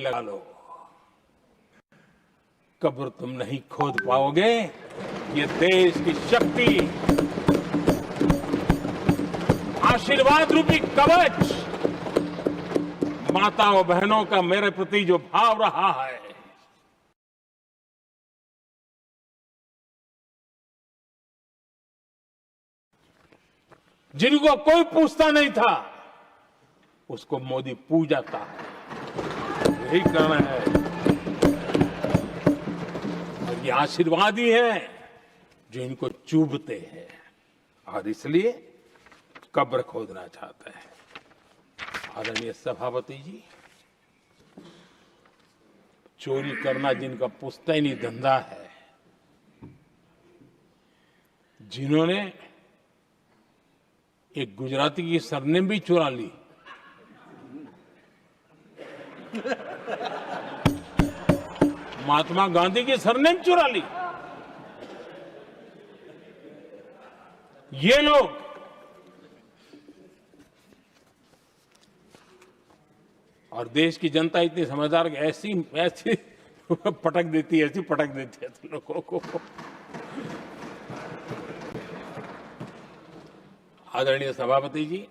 लगा लो, कब्र तुम नहीं खोद पाओगे। ये देश की शक्ति, आशीर्वाद रूपी कवच, माता और बहनों का मेरे प्रति जो भाव रहा है, जिनको कोई पूछता नहीं था, उसको मोदी पूजाता है। यही करना है। और ये आशीर्वाद ही है जो इनको चुभते हैं, और इसलिए कब्र खोदना चाहता है। आदरणीय सभापति जी, चोरी करना जिनका पुश्तैनी धंधा है, जिन्होंने एक गुजराती की सरनेम भी चुरा ली, महात्मा गांधी की सरनेम चुरा ली, ये लोग और देश की जनता इतनी समझदार कि ऐसी पटक देती है, ऐसी पटक देती है लोगों को। आदरणीय सभापति जी,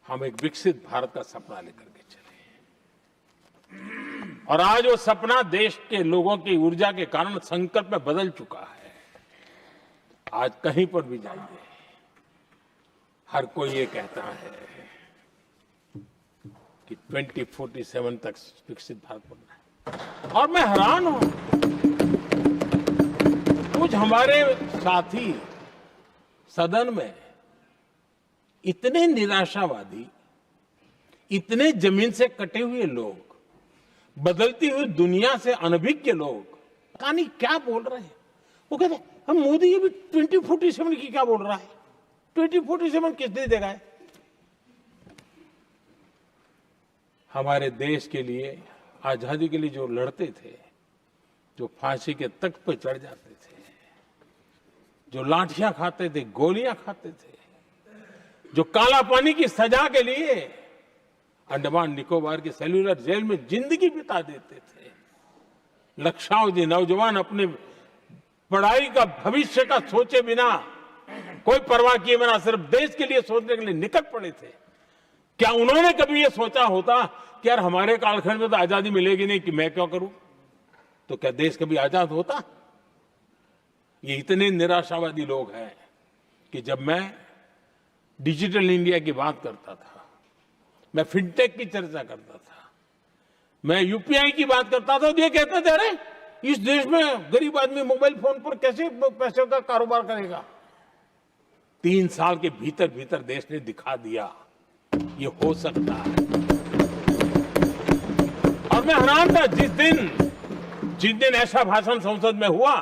हम एक विकसित भारत का सपना लेकर के चले, और आज वो सपना देश के लोगों की ऊर्जा के कारण संकल्प में बदल चुका है। आज कहीं पर भी जाइए, हर कोई ये कहता है कि 2047 तक विकसित भारत बनना है, और मैं हैरान हूं, कुछ हमारे साथी सदन में इतने निराशावादी, इतने जमीन से कटे हुए लोग, बदलती हुई दुनिया से अनभिज्ञ लोग, पता नहीं क्या बोल रहे हैं। वो कहते हैं हम मोदी ये भी 2047 की क्या बोल रहा है, 2047 किसने देगा है? हमारे देश के लिए, आजादी के लिए जो लड़ते थे, जो फांसी के तख्त पर चढ़ जाते थे, जो लाठियां खाते थे, गोलियां खाते थे, जो काला पानी की सजा के लिए अंडमान निकोबार की सेल्यूलर जेल में जिंदगी बिता देते थे, लक्षाओं जी नौजवान अपने पढ़ाई का, भविष्य का सोचे बिना, कोई परवाह किए बिना सिर्फ देश के लिए सोचने के लिए निकल पड़े थे। क्या उन्होंने कभी ये सोचा होता कि यार हमारे कालखंड में तो आजादी मिलेगी नहीं, कि मैं क्यों करूं? तो क्या देश कभी आजाद होता? ये इतने निराशावादी लोग हैं कि जब मैं डिजिटल इंडिया की बात करता था, मैं फिनटेक की चर्चा करता था, मैं यूपीआई की बात करता था, तो ये कहते थे अरे इस देश में गरीब आदमी मोबाइल फोन पर कैसे पैसों का कारोबार करेगा? 3 साल के भीतर भीतर देश ने दिखा दिया ये हो सकता है। और मैं हैरान था जिस दिन ऐसा भाषण संसद में हुआ,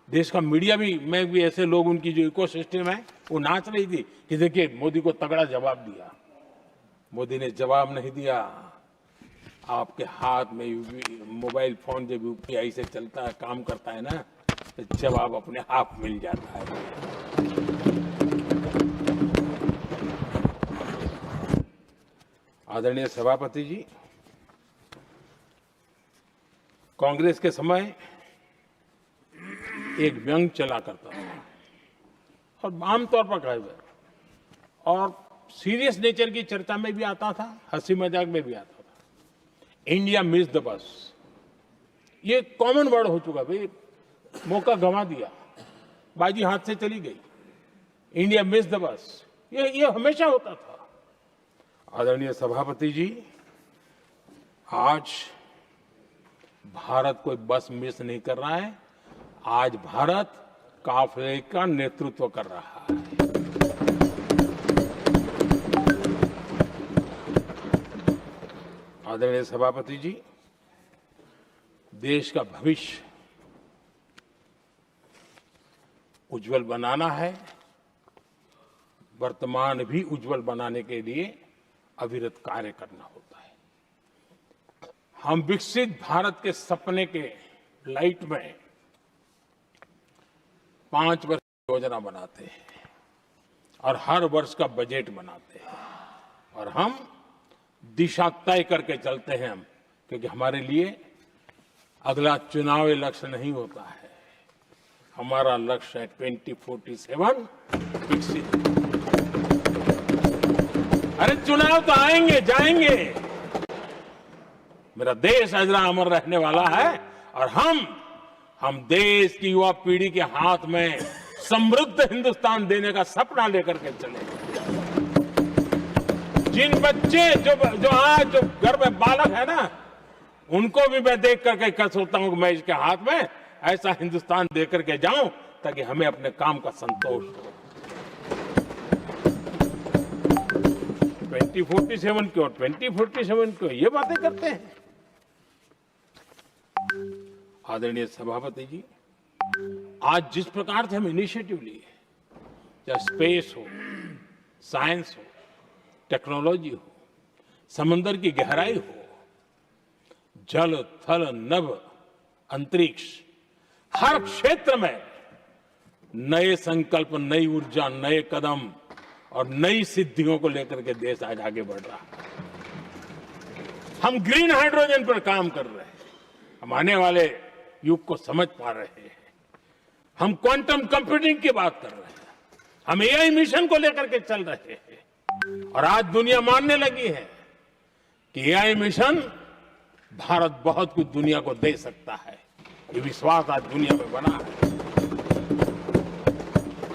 देश का मीडिया भी, मैं भी, ऐसे लोग, उनकी जो इकोसिस्टम है वो नाच रही थी कि देखिए मोदी को तगड़ा जवाब दिया। मोदी ने जवाब नहीं दिया। आपके हाथ में मोबाइल फोन जब यूपीआई से चलता है, काम करता है ना, तो जवाब अपने आप मिल जाता है। आदरणीय सभापति जी, कांग्रेस के समय एक व्यंग चला करता था, और आमतौर पर कहा गया, और सीरियस नेचर की चर्चा में भी आता था, हंसी मजाक में भी आता था। इंडिया मिस द बस, ये कॉमन वर्ड हो चुका भाई, मौका गंवा दिया, बाजी हाथ से चली गई। इंडिया मिस द बस, ये हमेशा होता था। आदरणीय सभापति जी, आज भारत कोई बस मिस नहीं कर रहा है, आज भारत काफिले का नेतृत्व कर रहा है। आदरणीय सभापति जी, देश का भविष्य उज्जवल बनाना है, वर्तमान भी उज्जवल बनाने के लिए अविरत कार्य करना होता है। हम विकसित भारत के सपने के लाइट में 5 वर्ष की योजना बनाते हैं और हर वर्ष का बजट बनाते हैं, और हम दिशा तय करके चलते हैं हम, क्योंकि हमारे लिए अगला चुनावी लक्ष्य नहीं होता है। हमारा लक्ष्य है 2047 विकसित। अरे चुनाव तो आएंगे जाएंगे, मेरा देश अजरा अमर रहने वाला है और हम देश की युवा पीढ़ी के हाथ में समृद्ध हिंदुस्तान देने का सपना लेकर के चले। जिन बच्चे जो आज जो घर में बालक है ना, उनको भी मैं देख करके कह सोचता हूं कि मैं इसके हाथ में ऐसा हिंदुस्तान दे करके जाऊं ताकि हमें अपने काम का संतोष हो। 2047 क्यों 2047 क्यों ये बातें करते हैं। आदरणीय सभापति जी, आज जिस प्रकार से हम इनिशिएटिव लिए, चाहे स्पेस हो, साइंस हो, टेक्नोलॉजी हो, समंदर की गहराई हो, जल थल नभ अंतरिक्ष, हर क्षेत्र में नए संकल्प, नई ऊर्जा, नए कदम और नई सिद्धियों को लेकर के देश आज आगे बढ़ रहा है। हम ग्रीन हाइड्रोजन पर काम कर रहे हैं, हम आने वाले युग को समझ पा रहे हैं। हम क्वांटम कंप्यूटिंग की बात कर रहे हैं, हम एआई मिशन को लेकर के चल रहे हैं और आज दुनिया मानने लगी है कि एआई मिशन भारत बहुत कुछ दुनिया को दे सकता है। ये विश्वास आज दुनिया में बना है।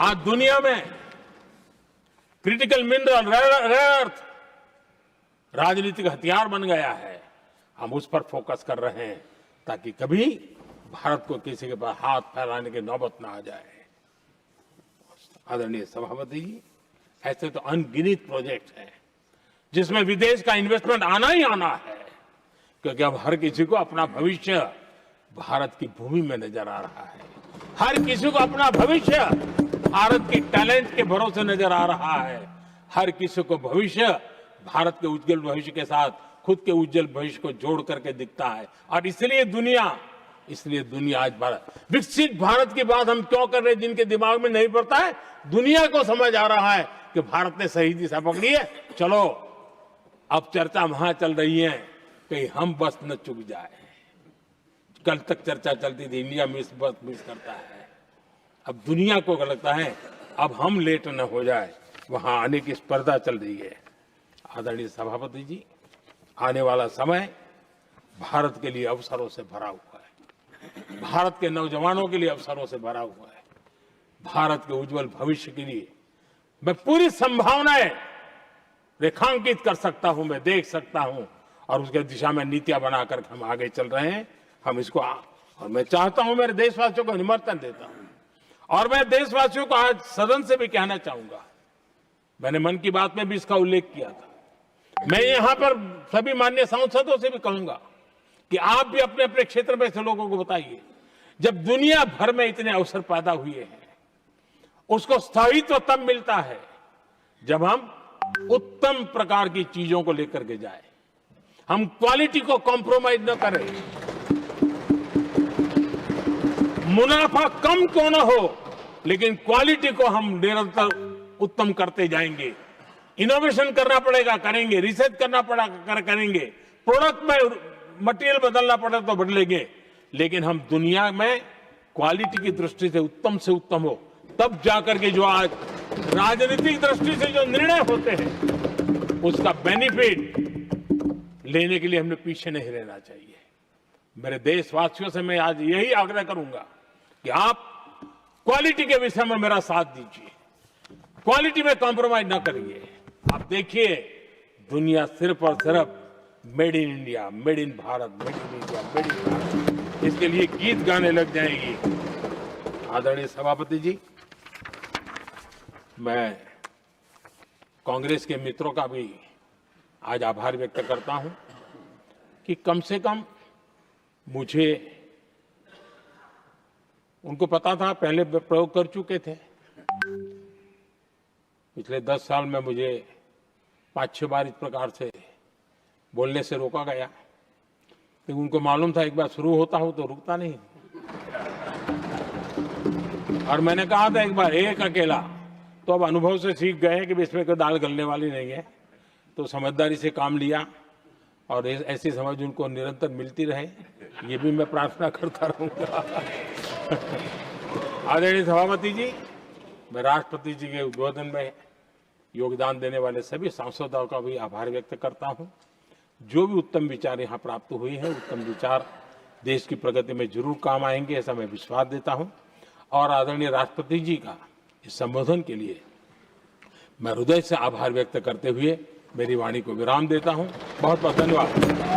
आज दुनिया में क्रिटिकल मिनरल, रेयर अर्थ राजनीतिक हथियार बन गया है। हम उस पर फोकस कर रहे हैं ताकि कभी भारत को किसी के पास हाथ फैलाने की नौबत ना आ जाए। आदरणीय सभापति जी, ऐसे तो अनगिनत प्रोजेक्ट हैं जिसमें विदेश का इन्वेस्टमेंट आना ही आना है, क्योंकि अब हर किसी को अपना भविष्य भारत की भूमि में नजर आ रहा है। हर किसी को अपना भविष्य भारत की टैलेंट के भरोसे नजर आ रहा है। हर किसी को भविष्य भारत के उज्जवल भविष्य के साथ खुद के उज्जवल भविष्य को जोड़ करके दिखता है। और इसलिए दुनिया आज भारत, विकसित भारत की बात हम क्यों कर रहे हैं, जिनके दिमाग में नहीं पड़ता है, दुनिया को समझ आ रहा है कि भारत ने सही दिशा पकड़ी है। चलो अब चर्चा वहां चल रही है, कहीं हम बस न चुक जाए। कल तक चर्चा चलती थी इंडिया मिस करता है, अब दुनिया को लगता है अब हम लेट न हो जाए, वहां आने की स्पर्धा चल रही है। आदरणीय सभापति जी, आने वाला समय भारत के लिए अवसरों से भरा हुआ है, भारत के नौजवानों के लिए अवसरों से भरा हुआ है। भारत के उज्जवल भविष्य के लिए मैं पूरी संभावनाएं रेखांकित कर सकता हूं, मैं देख सकता हूं और उसके दिशा में नीतियां बनाकर हम आगे चल रहे हैं। हम इसको और मैं चाहता हूं, मेरे देशवासियों को निमंत्रण देता हूं और मैं देशवासियों को आज सदन से भी कहना चाहूंगा, मैंने मन की बात में भी इसका उल्लेख किया था, मैं यहां पर सभी माननीय सांसदों से भी कहूंगा कि आप भी अपने अपने क्षेत्र में ऐसे लोगों को बताइए, जब दुनिया भर में इतने अवसर पैदा हुए हैं, उसको स्थायित्व तब मिलता है जब हम उत्तम प्रकार की चीजों को लेकर के जाए, हम क्वालिटी को कॉम्प्रोमाइज न करें। मुनाफा कम क्यों न हो, लेकिन क्वालिटी को हम निरंतर उत्तम करते जाएंगे। इनोवेशन करना पड़ेगा, करेंगे, रिसर्च करना पड़ेगा, करेंगे, प्रोडक्ट में मटेरियल बदलना पड़े तो बदलेंगे, लेकिन हम दुनिया में क्वालिटी की दृष्टि से उत्तम हो, तब जाकर के जो आज राजनीतिक दृष्टि से जो निर्णय होते हैं उसका बेनिफिट लेने के लिए हमने पीछे नहीं रहना चाहिए। मेरे देशवासियों से मैं आज यही आग्रह करूंगा कि आप क्वालिटी के विषय में मेरा साथ दीजिए, क्वालिटी में कॉम्प्रोमाइज ना करिए। आप देखिए, दुनिया सिर्फ और सिर्फ made in India, made in Bharat, made in India, made in Bharat, इसके लिए गीत गाने लग जाएगी। आदरणीय सभापति जी, मैं कांग्रेस के मित्रों का भी आज आभार व्यक्त करता हूं कि कम से कम मुझे, उनको पता था, पहले प्रयोग कर चुके थे, पिछले 10 साल में मुझे 5-6 बार इस प्रकार से बोलने से रोका गया, क्योंकि उनको मालूम था एक बार शुरू होता हूं तो रुकता नहीं। और मैंने कहा था एक बार, एक अकेला, तो अब अनुभव से सीख गए कि इसमें कोई दाल गलने वाली नहीं है, तो समझदारी से काम लिया और ऐसी समझ उनको निरंतर मिलती रहे, ये भी मैं प्रार्थना करता रहूंगा। आदरणीय सभापति जी, मैं राष्ट्रपति जी के उद्बोधन में योगदान देने वाले सभी सांसदों का भी आभार व्यक्त करता हूं। जो भी उत्तम विचार यहाँ प्राप्त हुए हैं, उत्तम विचार देश की प्रगति में जरूर काम आएंगे, ऐसा मैं विश्वास देता हूं। और आदरणीय राष्ट्रपति जी का इस संबोधन के लिए मैं हृदय से आभार व्यक्त करते हुए मेरी वाणी को विराम देता हूं। बहुत बहुत धन्यवाद।